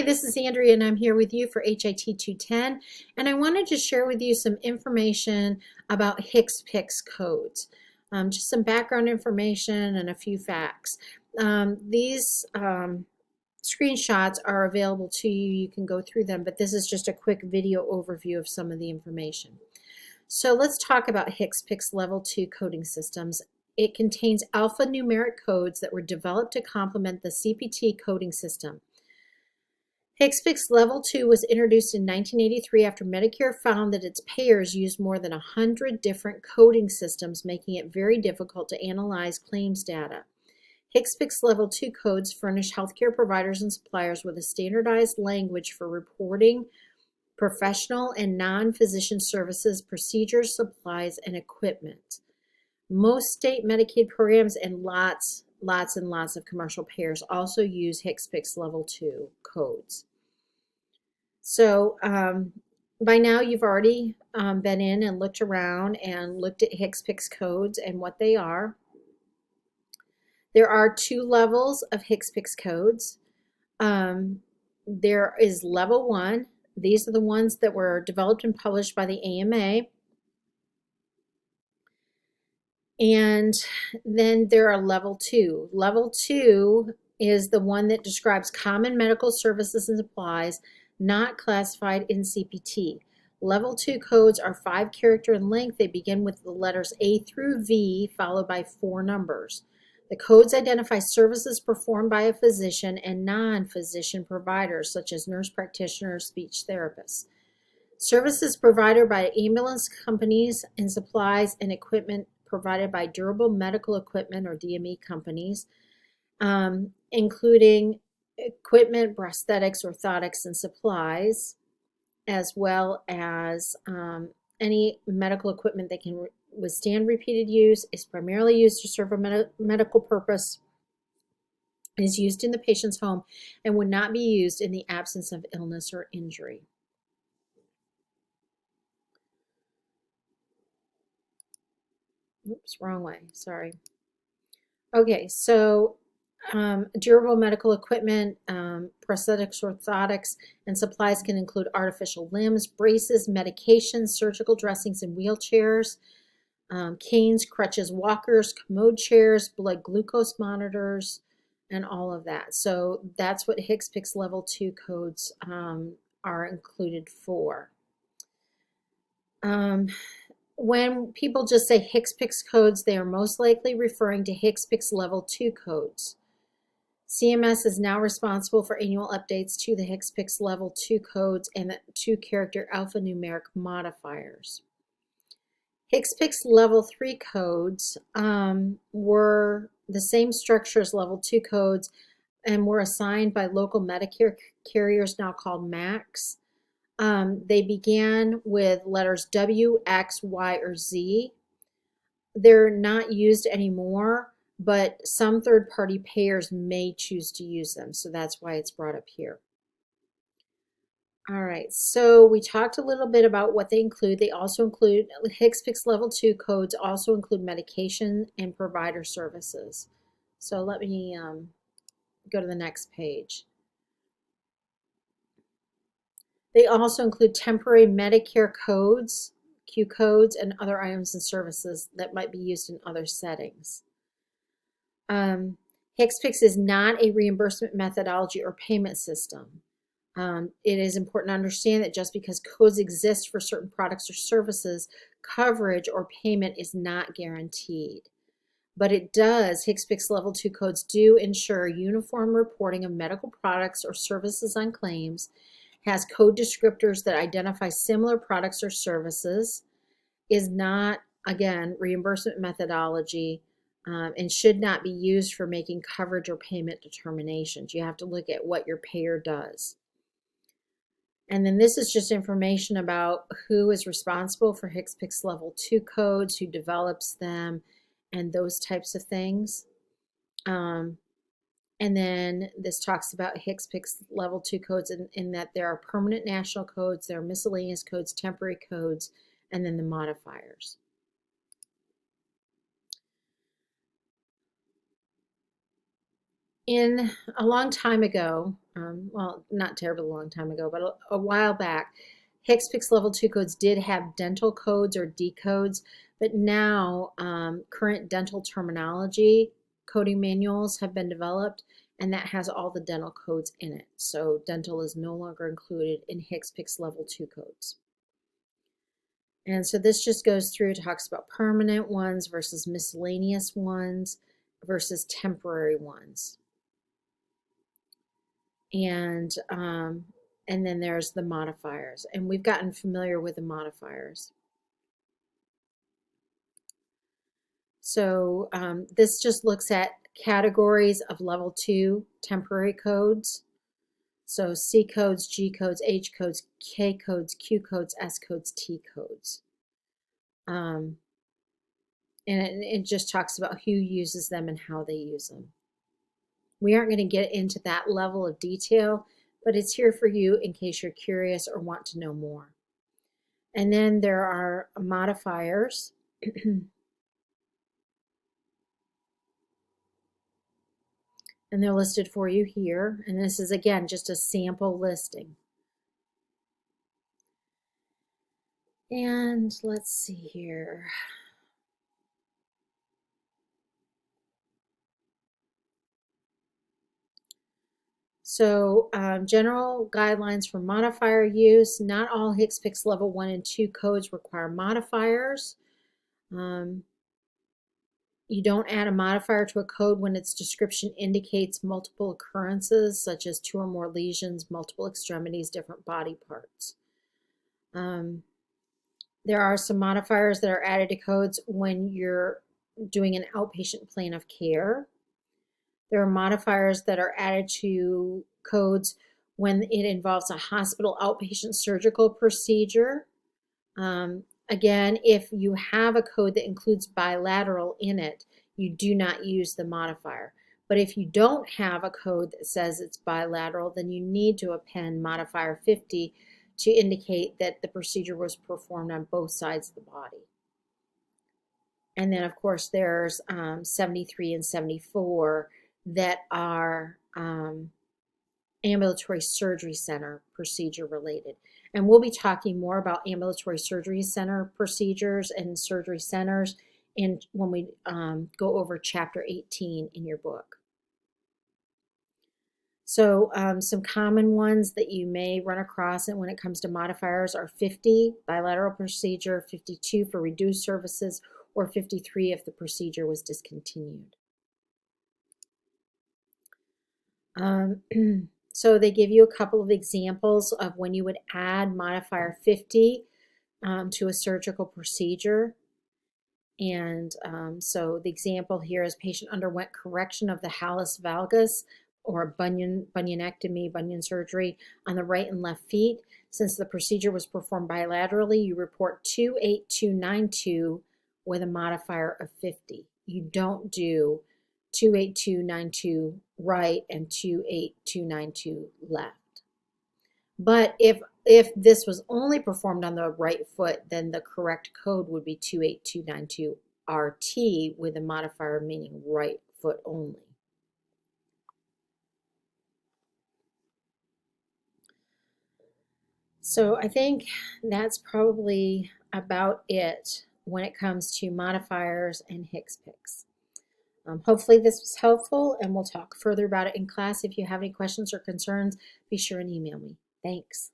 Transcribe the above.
this is Andrea and I'm here with you for HIT 210, and I wanted to share with you some information about HCPCS codes. Just some background information and a few facts. These screenshots are available to you. You can go through them, but this is just a quick video overview of some of the information. So let's talk about HCPCS Level 2 coding systems. It contains alphanumeric codes that were developed to complement the CPT coding system. HCPCS Level 2 was introduced in 1983 after Medicare found that its payers used more than 100 different coding systems, making it very difficult to analyze claims data. HCPCS Level 2 codes furnish healthcare providers and suppliers with a standardized language for reporting professional and non-physician services, procedures, supplies, and equipment. Most state Medicaid programs and lots and lots of commercial payers also use HCPCS Level 2 codes. So by now you've already been in and looked around and looked at HCPCS codes and what they are. There are two levels of HCPCS codes. There is Level 1. These are the ones that were developed and published by the AMA. And then there are Level 2. Level 2 is the one that describes common medical services and supplies not classified in CPT. Level 2 codes are 5 character in length. They begin with the letters A through V, followed by 4 numbers. The codes identify services performed by a physician and non-physician providers, such as nurse practitioners, speech therapists. Services provided by ambulance companies and supplies and equipment provided by durable medical equipment or DME companies, including equipment, prosthetics, orthotics, and supplies, as well as any medical equipment that can withstand repeated use, is primarily used to serve a medical purpose, is used in the patient's home, and would not be used in the absence of illness or injury. Oops, wrong way, sorry. Okay, so durable medical equipment, prosthetics, orthotics, and supplies can include artificial limbs, braces, medications, surgical dressings, and wheelchairs, canes, crutches, walkers, commode chairs, blood glucose monitors, and all of that. So that's what HCPCS Level 2 codes are included for. When people just say HCPCS codes, they are most likely referring to HCPCS Level 2 codes. CMS is now responsible for annual updates to the HCPCS Level 2 codes and the 2-character alphanumeric modifiers. HCPCS Level 3 codes were the same structure as Level 2 codes and were assigned by local Medicare carriers, now called MACs. They began with letters W, X, Y, or Z. They're not used anymore, but some third-party payers may choose to use them, so that's why it's brought up here. All right, so we talked a little bit about what they include. They also include, HCPCS Level 2 codes also include medication and provider services. So let me go to the next page. They also include temporary Medicare codes, Q codes, and other items and services that might be used in other settings. HCPCS is not a reimbursement methodology or payment system. It is important to understand that just because codes exist for certain products or services, coverage or payment is not guaranteed. But it does, HCPCS Level 2 codes do ensure uniform reporting of medical products or services on claims, has code descriptors that identify similar products or services, is not, again, reimbursement methodology, and should not be used for making coverage or payment determinations. You have to look at what your payer does. And then this is just information about who is responsible for HCPCS Level 2 codes, who develops them, and those types of things. And then this talks about HCPCS Level 2 codes in that there are permanent national codes, there are miscellaneous codes, temporary codes, and then the modifiers. In a long time ago, well, not terribly long time ago, but a while back, HCPCS Level 2 codes did have dental codes or D codes, but now current dental terminology coding manuals have been developed, and that has all the dental codes in it. So dental is no longer included in HCPCS Level 2 codes. And so this just goes through, talks about permanent ones versus miscellaneous ones versus temporary ones. And then there's the modifiers. And we've gotten familiar with the modifiers. So this just looks at categories of level 2 temporary codes. So C codes, G codes, H codes, K codes, Q codes, S codes, T codes. And it just talks about who uses them and how they use them. We aren't going to get into that level of detail, but it's here for you in case you're curious or want to know more. And then there are modifiers. And they're listed for you here. And this is, again, just a sample listing. And let's see here. So general guidelines for modifier use. Not all HCPCS Level 1 and 2 codes require modifiers. You don't add a modifier to a code when its description indicates multiple occurrences, such as 2 or more lesions, multiple extremities, different body parts. There are some modifiers that are added to codes when you're doing an outpatient plan of care. There are modifiers that are added to codes when it involves a hospital outpatient surgical procedure. Again, if you have a code that includes bilateral in it, you do not use the modifier. But if you don't have a code that says it's bilateral, then you need to append modifier 50 to indicate that the procedure was performed on both sides of the body. And then, of course, there's 73 and 74 that are ambulatory surgery center procedure related. And we'll be talking more about ambulatory surgery center procedures and surgery centers when we go over chapter 18 in your book. So some common ones that you may run across and when it comes to modifiers are 50, bilateral procedure, 52 for reduced services, or 53 if the procedure was discontinued. So they give you a couple of examples of when you would add modifier 50 to a surgical procedure. And so the example here is patient underwent correction of the hallux valgus or bunionectomy, bunion surgery on the right and left feet. Since the procedure was performed bilaterally, you report 28292 with a modifier of 50. You don't do 28292 right and 28292 left. But if this was only performed on the right foot, then the correct code would be 28292 RT with a modifier meaning right foot only. So I think that's probably about it when it comes to modifiers and HCPCS. Hopefully this was helpful, and we'll talk further about it in class. If you have any questions or concerns, be sure and email me. Thanks.